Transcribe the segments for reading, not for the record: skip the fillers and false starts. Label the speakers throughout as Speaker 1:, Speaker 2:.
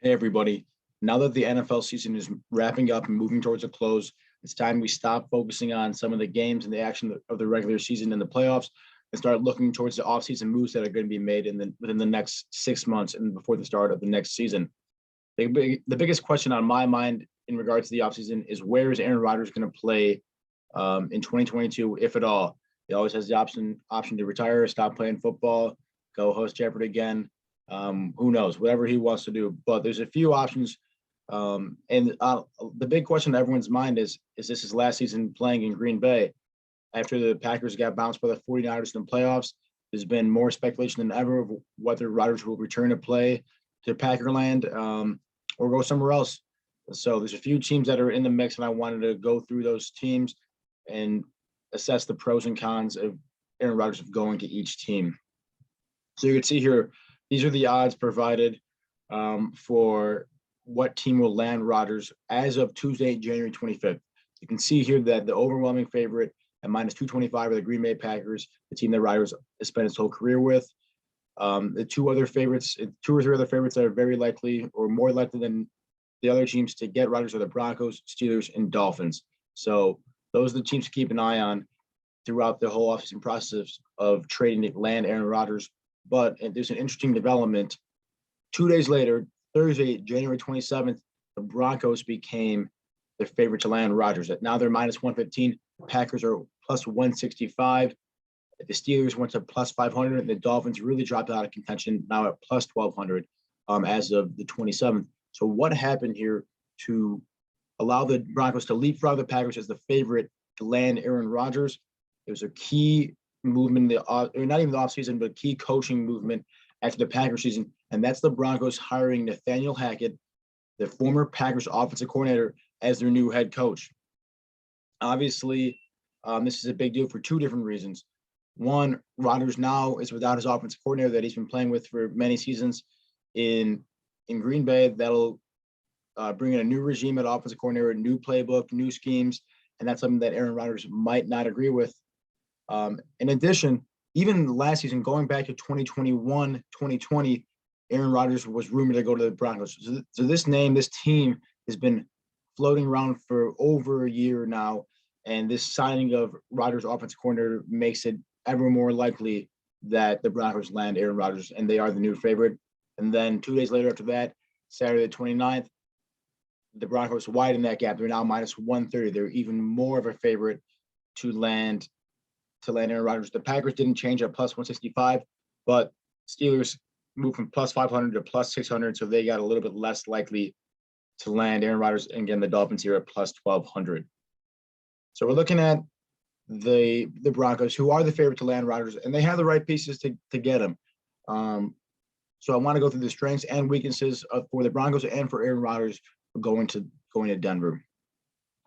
Speaker 1: Hey, everybody. Now that the NFL season is wrapping up and moving towards a close, it's time we stop focusing on some of the games and the action of the regular season and the playoffs and start looking towards the offseason moves that are going to be made within the next 6 months and before the start of the next season. The biggest question on my mind in regards to the offseason is where is Aaron Rodgers going to play in 2022, if at all? He always has the option to retire, stop playing football, go host Jeopardy again. Who knows, whatever he wants to do. But there's a few options. The big question in everyone's mind is this his last season playing in Green Bay? After the Packers got bounced by the 49ers in the playoffs, there's been more speculation than ever of whether Rodgers will return to play to Packerland or go somewhere else. So there's a few teams that are in the mix, and I wanted to go through those teams and assess the pros and cons of Aaron Rodgers going to each team. So you can see here, these are the odds provided for what team will land Rodgers as of Tuesday, January 25th. You can see here that the overwhelming favorite at minus 225 are the Green Bay Packers, the team that Rodgers has spent his whole career with. The two or three other favorites that are very likely or more likely than the other teams to get Rodgers are the Broncos, Steelers, and Dolphins. So those are the teams to keep an eye on throughout the whole offseason process of trading to land Aaron Rodgers. But there's an interesting development. 2 days later, Thursday, January 27th, the Broncos became the favorite to land Rodgers. Now they're minus 115. The Packers are plus 165. The Steelers went to plus 500, and the Dolphins really dropped out of contention, now at plus 1,200 as of the 27th. So what happened here to allow the Broncos to leapfrog the Packers as the favorite to land Aaron Rodgers? It was a key movement, not even the offseason, but key coaching movement after the Packers season, and that's the Broncos hiring Nathaniel Hackett, the former Packers offensive coordinator, as their new head coach. Obviously, this is a big deal for two different reasons. One, Rodgers now is without his offensive coordinator that he's been playing with for many seasons in Green Bay. That'll bring in a new regime at offensive coordinator, new playbook, new schemes, and that's something that Aaron Rodgers might not agree with. In addition, even last season, going back to 2021, 2020, Aaron Rodgers was rumored to go to the Broncos. So this team has been floating around for over a year now, and this signing of Rodgers' offensive coordinator makes it ever more likely that the Broncos land Aaron Rodgers, and they are the new favorite. And then 2 days later after that, Saturday the 29th, the Broncos widen that gap. They're now minus 130. They're even more of a favorite to land Aaron Rodgers. The Packers didn't change at plus 165, but Steelers moved from plus 500 to plus 600, so they got a little bit less likely to land Aaron Rodgers. And again, the Dolphins here at plus 1,200. So we're looking at the Broncos, who are the favorite to land Rodgers, and they have the right pieces to get him. So I want to go through the strengths and weaknesses for the Broncos and for Aaron Rodgers going to Denver.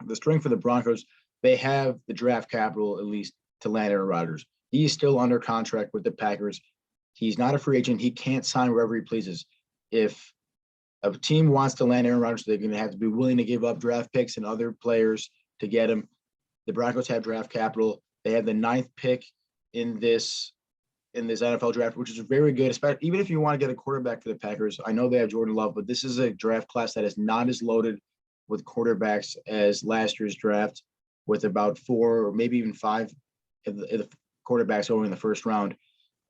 Speaker 1: The strength for the Broncos, they have the draft capital at least to land Aaron Rodgers. He's still under contract with the Packers. He's not a free agent. He can't sign wherever he pleases. If a team wants to land Aaron Rodgers, they're going to have to be willing to give up draft picks and other players to get him. The Broncos have draft capital. They have the 9th pick in this NFL draft, which is very good, especially even if you want to get a quarterback for the Packers. I know they have Jordan Love, but this is a draft class that is not as loaded with quarterbacks as last year's draft, with about 4 or maybe even 5 of the quarterbacks over in the first round.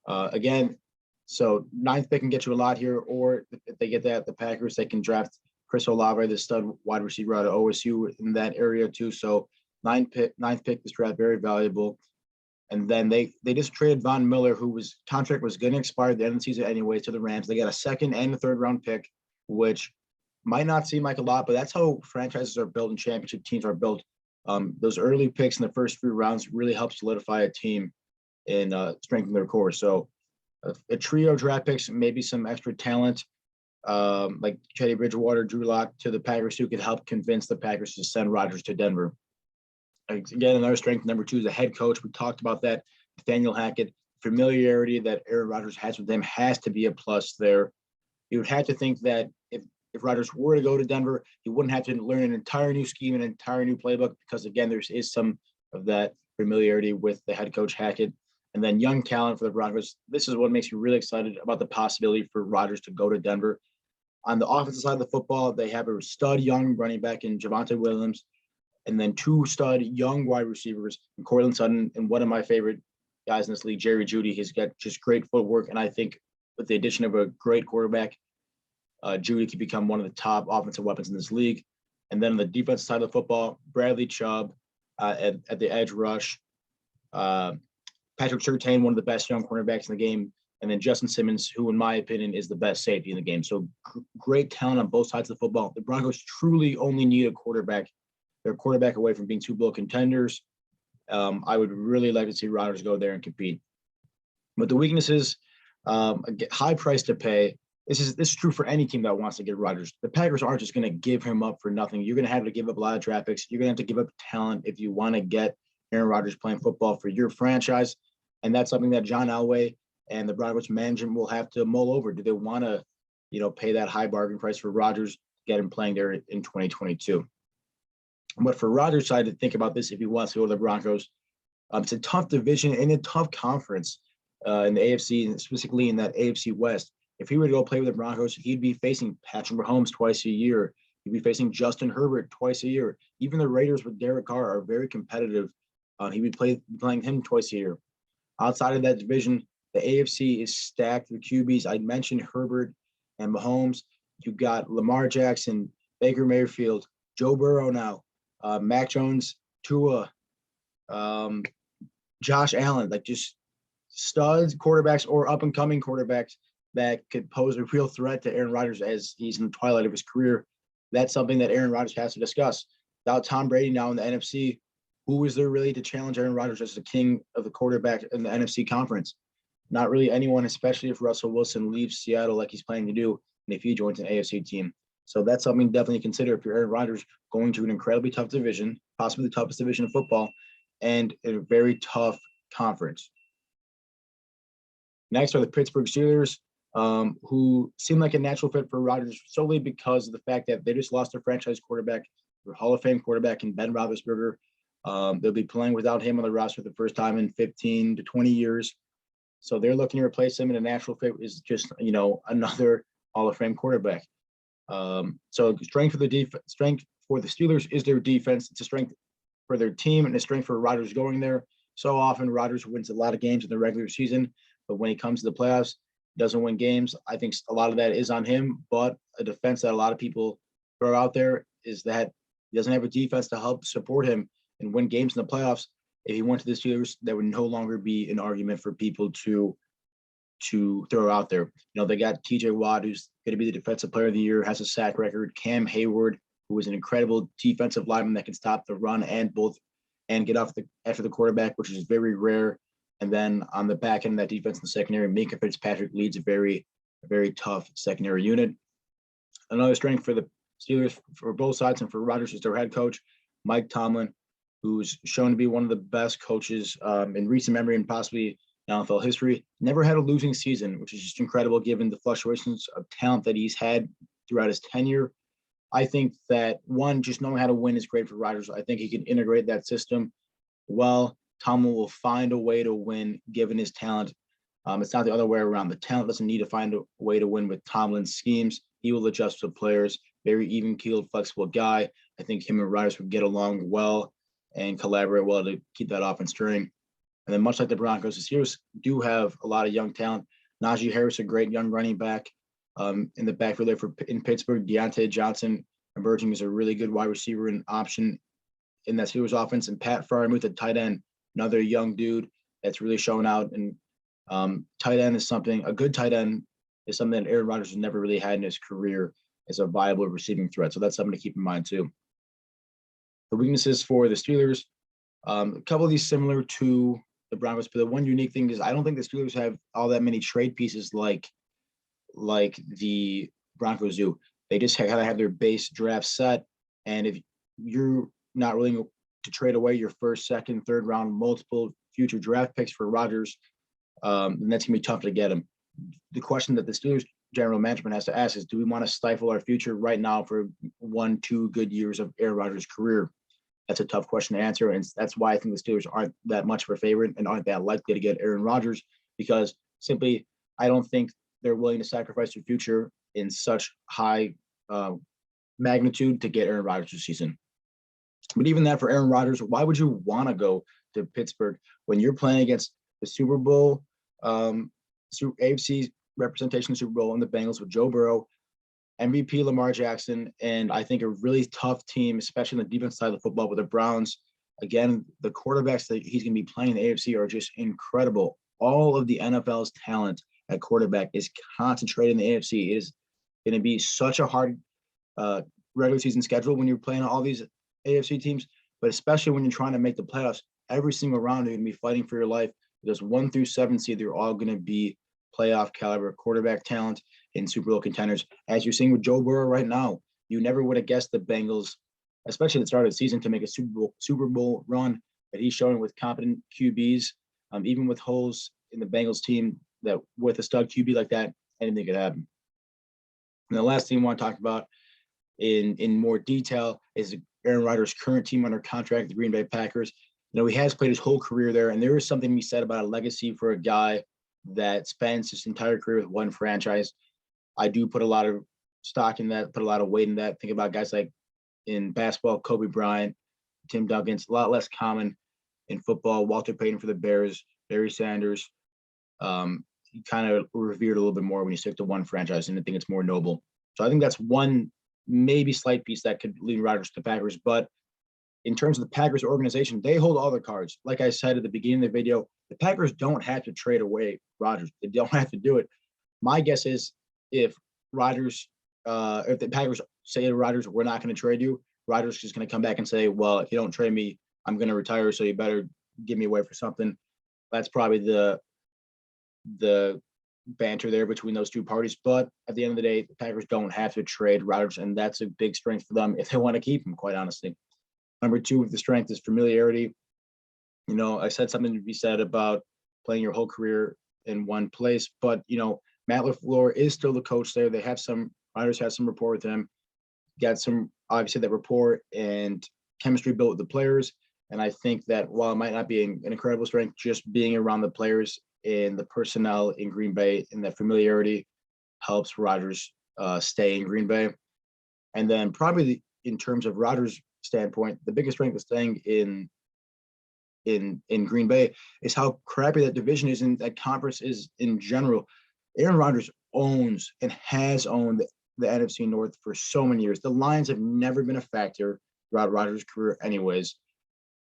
Speaker 1: Again, so 9th pick can get you a lot here, or if they get that, the Packers, they can draft Chris Olave, the stud wide receiver out of OSU in that area too. So 9th pick this draft, very valuable. And then they just traded Von Miller, whose contract was going to expire at the end of the season anyway, to the Rams. They got a 2nd and a 3rd round pick, which might not seem like a lot, but that's how franchises are built and championship teams are built. Those early picks in the first few rounds really help solidify a team and strengthen their core. So a trio of draft picks, maybe some extra talent like Teddy Bridgewater, Drew Lock to the Packers, who could help convince the Packers to send Rodgers to Denver. Again, another strength, number 2, is the head coach. We talked about that. Nathaniel Hackett, familiarity that Aaron Rodgers has with them has to be a plus there. You would have to think that if Rodgers were to go to Denver, he wouldn't have to learn an entire new scheme, an entire new playbook, because, again, there is some of that familiarity with the head coach Hackett. And then young talent for the Broncos. This is what makes me really excited about the possibility for Rodgers to go to Denver. On the offensive side of the football, they have a stud young running back in Javonte Williams, and then two stud young wide receivers in Cortland Sutton, and one of my favorite guys in this league, Jerry Jeudy. He's got just great footwork, and I think with the addition of a great quarterback, Jeudy could become one of the top offensive weapons in this league. And then on the defensive side of the football, Bradley Chubb at the edge rush, Patrick Surtain, one of the best young cornerbacks in the game, and then Justin Simmons, who in my opinion is the best safety in the game. So great talent on both sides of the football. The Broncos truly only need a quarterback. They're a quarterback away from being Super Bowl contenders. I would really like to see Rodgers go there and compete. But the weaknesses, high price to pay. This is true for any team that wants to get Rodgers. The Packers aren't just going to give him up for nothing. You're going to have to give up a lot of draft picks. You're going to have to give up talent if you want to get Aaron Rodgers playing football for your franchise. And that's something that John Elway and the Broncos management will have to mull over. Do they want to, pay that high bargain price for Rodgers, get him playing there in 2022? But for Rodgers' side to think about this, if he wants to go to the Broncos, it's a tough division and a tough conference in the AFC, and specifically in that AFC West. If he were to go play with the Broncos, he'd be facing Patrick Mahomes twice a year. He'd be facing Justin Herbert twice a year. Even the Raiders with Derek Carr are very competitive. He'd be playing him twice a year. Outside of that division, the AFC is stacked with QBs. I mentioned Herbert and Mahomes. You've got Lamar Jackson, Baker Mayfield, Joe Burrow now, Mac Jones, Tua, Josh Allen, like just studs quarterbacks or up-and-coming quarterbacks that could pose a real threat to Aaron Rodgers as he's in the twilight of his career. That's something that Aaron Rodgers has to discuss. Without Tom Brady now in the NFC, who is there really to challenge Aaron Rodgers as the king of the quarterback in the NFC conference? Not really anyone, especially if Russell Wilson leaves Seattle like he's planning to do, and if he joins an AFC team. So that's something definitely to consider if you're Aaron Rodgers going to an incredibly tough division, possibly the toughest division of football, and a very tough conference. Next are the Pittsburgh Steelers, who seem like a natural fit for Rodgers solely because of the fact that they just lost their franchise quarterback, their Hall of Fame quarterback in Ben Roethlisberger. They'll be playing without him on the roster for the first time in 15 to 20 years. So they're looking to replace him, and a natural fit is just, another Hall of Fame quarterback. So strength for the Steelers is their defense. It's a strength for their team and a strength for Rodgers going there. So often Rodgers wins a lot of games in the regular season, but when he comes to the playoffs, doesn't win games. I think a lot of that is on him, but a defense that a lot of people throw out there is that he doesn't have a defense to help support him and win games in the playoffs. If he went to the Steelers, there would no longer be an argument for people to throw out there. They got TJ Watt, who's going to be the defensive player of the year, has a sack record. Cam Hayward, who is an incredible defensive lineman that can stop the run and get off after the quarterback, which is very rare. And then on the back end of that defense in the secondary, Minkah Fitzpatrick leads a very tough secondary unit. Another strength for the Steelers for both sides and for Rodgers is their head coach, Mike Tomlin, who's shown to be one of the best coaches in recent memory and possibly in NFL history. Never had a losing season, which is just incredible given the fluctuations of talent that he's had throughout his tenure. I think that, one, just knowing how to win is great for Rodgers. I think he can integrate that system well. Tomlin will find a way to win given his talent. It's not the other way around. The talent doesn't need to find a way to win with Tomlin's schemes. He will adjust to players. Very even-keeled, flexible guy. I think him and Rodgers would get along well and collaborate well to keep that offense turning. And then much like the Broncos, the Steelers do have a lot of young talent. Najee Harris, a great young running back in the backfield there in Pittsburgh. Deontay Johnson emerging as a really good wide receiver and option in that Steelers offense. And Pat Freiermuth at tight end, another young dude that's really shown out. And tight end is something, a good tight end is something that Aaron Rodgers has never really had in his career as a viable receiving threat. So that's something to keep in mind too. The weaknesses for the Steelers, a couple of these similar to the Broncos, but the one unique thing is I don't think the Steelers have all that many trade pieces like the Broncos do. They just kind of have their base draft set. And if you're not willing to trade away your first, second, third round, multiple future draft picks for Rodgers, then that's going to be tough to get him. The question that the Steelers general management has to ask is, do we want to stifle our future right now for 1-2 good years of Aaron Rodgers' career? That's a tough question to answer, and that's why I think the Steelers aren't that much of a favorite and aren't that likely to get Aaron Rodgers, because simply I don't think they're willing to sacrifice their future in such high magnitude to get Aaron Rodgers this season. But even that, for Aaron Rodgers, why would you want to go to Pittsburgh when you're playing against the Super Bowl, AFC representation of the Super Bowl and the Bengals with Joe Burrow, MVP Lamar Jackson, and I think a really tough team, especially on the defense side of the football with the Browns. Again, the quarterbacks that he's going to be playing in the AFC are just incredible. All of the NFL's talent at quarterback is concentrated in the AFC. It is going to be such a hard regular season schedule when you're playing all these AFC teams, but especially when you're trying to make the playoffs. Every single round, you're going to be fighting for your life. There's 1 through 7 seed. They're all going to be playoff caliber quarterback talent in Super Bowl contenders. As you're seeing with Joe Burrow right now, you never would have guessed the Bengals, especially at the start of the season, to make a Super Bowl run that he's showing with competent QBs. Even with holes in the Bengals team, that with a stud QB like that, anything could happen. And the last thing I want to talk about in more detail is Aaron Rodgers' current team under contract, the Green Bay Packers. He has played his whole career there, and there is something to be said about a legacy for a guy that spends his entire career with one franchise. I do put a lot of stock in that, put a lot of weight in that. Think about guys like in basketball, Kobe Bryant, Tim Duncan. It's a lot less common in football. Walter Payton for the Bears, Barry Sanders. He kind of revered a little bit more when you stick to one franchise, and I think it's more noble. So I think that's one maybe slight piece that could lead Rodgers to the Packers. But in terms of the Packers organization, they hold all the cards. Like I said at the beginning of the video, the Packers don't have to trade away Rodgers. They don't have to do it. My guess is if the Packers say to Rodgers, we're not going to trade you, Rodgers is just going to come back and say, well, if you don't trade me, I'm going to retire, so you better give me away for something. That's probably the banter there between those two parties. But at the end of the day, the Packers don't have to trade Rodgers, and that's a big strength for them if they want to keep him, quite honestly. Number 2 with the strength is familiarity. I said something to be said about playing your whole career in one place, but, Matt LaFleur is still the coach there. Rodgers has some rapport with him, got some, obviously, that rapport and chemistry built with the players. And I think that while it might not be an incredible strength, just being around the players and the personnel in Green Bay and that familiarity helps Rodgers stay in Green Bay. And then probably in terms of Rodgers' standpoint, the biggest strength of staying in Green Bay is how crappy that division is and that conference is in general. Aaron Rodgers owns and has owned the NFC North for so many years. The Lions have never been a factor throughout Rodgers' career anyways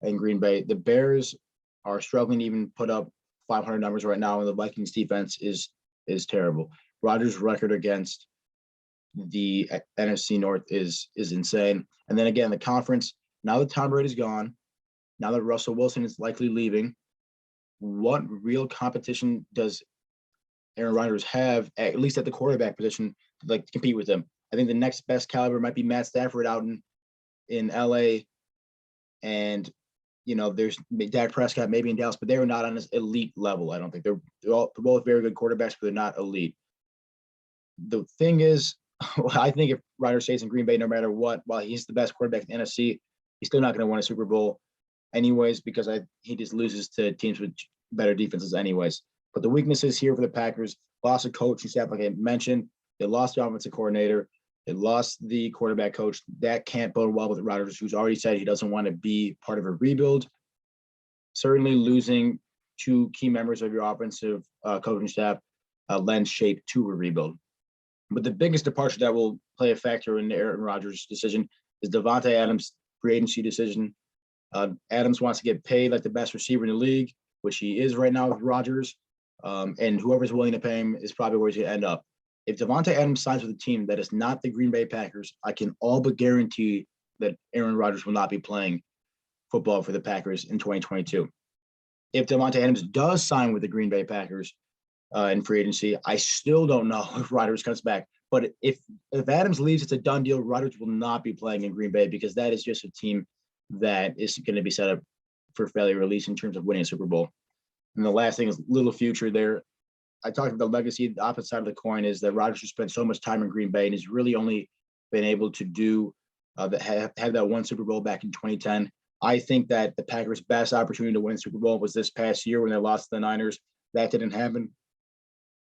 Speaker 1: in Green Bay. The Bears are struggling to even put up 500 numbers right now, and the Vikings defense is terrible. Rodgers' record against the NFC North is insane. And then again, the conference, now that Tom Brady's gone, now that Russell Wilson is likely leaving, what real competition does Aaron Rodgers have, at least at the quarterback position, to compete with him? I think the next best caliber might be Matt Stafford out in LA, and there's Dak Prescott maybe in Dallas, but they were not on this elite level. I don't think they're both very good quarterbacks, but they're not elite. The thing is, I think if Rodgers stays in Green Bay, no matter what, while he's the best quarterback in the NFC, he's still not going to win a Super Bowl anyways, because he just loses to teams with better defenses anyways. But the weaknesses here for the Packers, lost a coaching staff, like I mentioned. They lost the offensive coordinator. They lost the quarterback coach. That can't bode well with Rodgers, who's already said he doesn't want to be part of a rebuild. Certainly losing 2 key members of your offensive coaching staff lends shape to a rebuild. But the biggest departure that will play a factor in Aaron Rodgers' decision is Davante Adams' free agency decision. Adams wants to get paid like the best receiver in the league, which he is right now with Rodgers. And whoever's willing to pay him is probably where he's going to end up. If Davante Adams signs with a team that is not the Green Bay Packers, I can all but guarantee that Aaron Rodgers will not be playing football for the Packers in 2022. If Davante Adams does sign with the Green Bay Packers in free agency, I still don't know if Rodgers comes back. But if Adams leaves, it's a done deal. Rodgers will not be playing in Green Bay because that is just a team that is going to be set up for failure, at least in terms of winning a Super Bowl. And the last thing is little future there. I talked about the legacy. The opposite side of the coin is that Rodgers has spent so much time in Green Bay and has really only been able to do have that one Super Bowl back in 2010. I think that the Packers' best opportunity to win Super Bowl was this past year when they lost to the Niners. That didn't happen.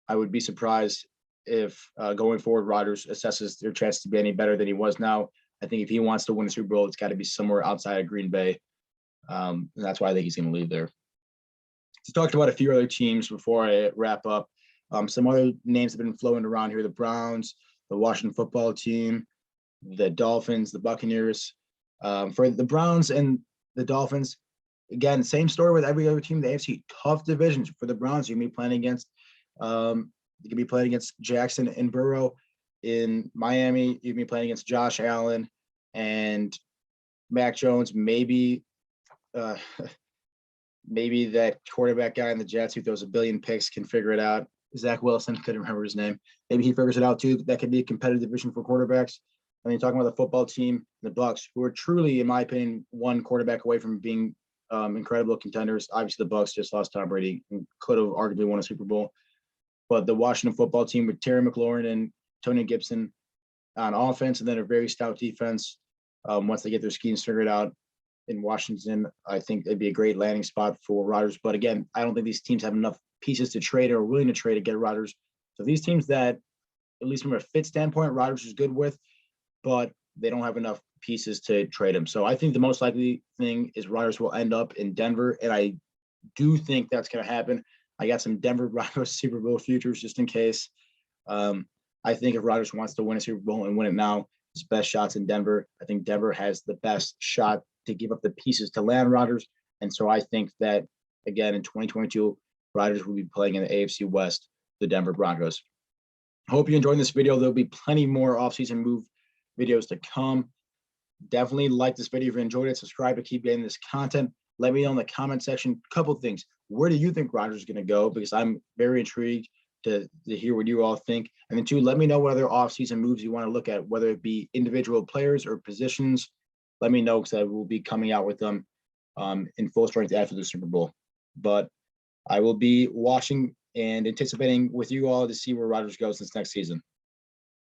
Speaker 1: I would be surprised if going forward Rodgers assesses their chance to be any better than he was now. I think if he wants to win a Super Bowl, it's got to be somewhere outside of Green Bay. And that's why I think he's going to leave there. To talk about a few other teams before I wrap up, some other names have been flowing around here: the Browns, the Washington football team, the Dolphins, the Buccaneers. For the Browns and the Dolphins, again, same story with every other team in the AFC. Tough divisions for the Browns. You're going to be playing against Jackson and Burrow. In Miami, you're going to be playing against Josh Allen and Mac Jones. Maybe that quarterback guy in the Jets who throws a billion picks can figure it out. Zach Wilson, couldn't remember his name. Maybe he figures it out too. That could be a competitive division for quarterbacks. I mean, talking about the football team, the Bucs, who are truly, in my opinion, one quarterback away from being incredible contenders. Obviously, the Bucs just lost Tom Brady and could have arguably won a Super Bowl. But the Washington football team with Terry McLaurin and Tony Gibson on offense, and then a very stout defense. Once they get their schemes figured out in Washington, I think it'd be a great landing spot for Rodgers. But again, I don't think these teams have enough pieces to trade or are willing to trade to get Rodgers. So these teams that, at least from a fit standpoint, Rodgers is good with, but they don't have enough pieces to trade him. So I think the most likely thing is Rodgers will end up in Denver, and I do think that's going to happen. I got some Denver Broncos Super Bowl futures just in case. I think if Rodgers wants to win a Super Bowl and win it now, his best shot's in Denver. I think Denver has the best shot to give up the pieces to land Rodgers. And so I think that, again, in 2022, Rodgers will be playing in the AFC West, the Denver Broncos. Hope you enjoyed this video. There'll be plenty more offseason move videos to come. Definitely like this video if you enjoyed it. Subscribe to keep getting this content. Let me know in the comment section a couple things. Where do you think Rodgers is going to go? Because I'm very intrigued to hear what you all think. And then 2, let me know what other offseason moves you want to look at, whether it be individual players or positions. Let me know, because I will be coming out with them in full strength after the Super Bowl. But I will be watching and anticipating with you all to see where Rodgers goes this next season.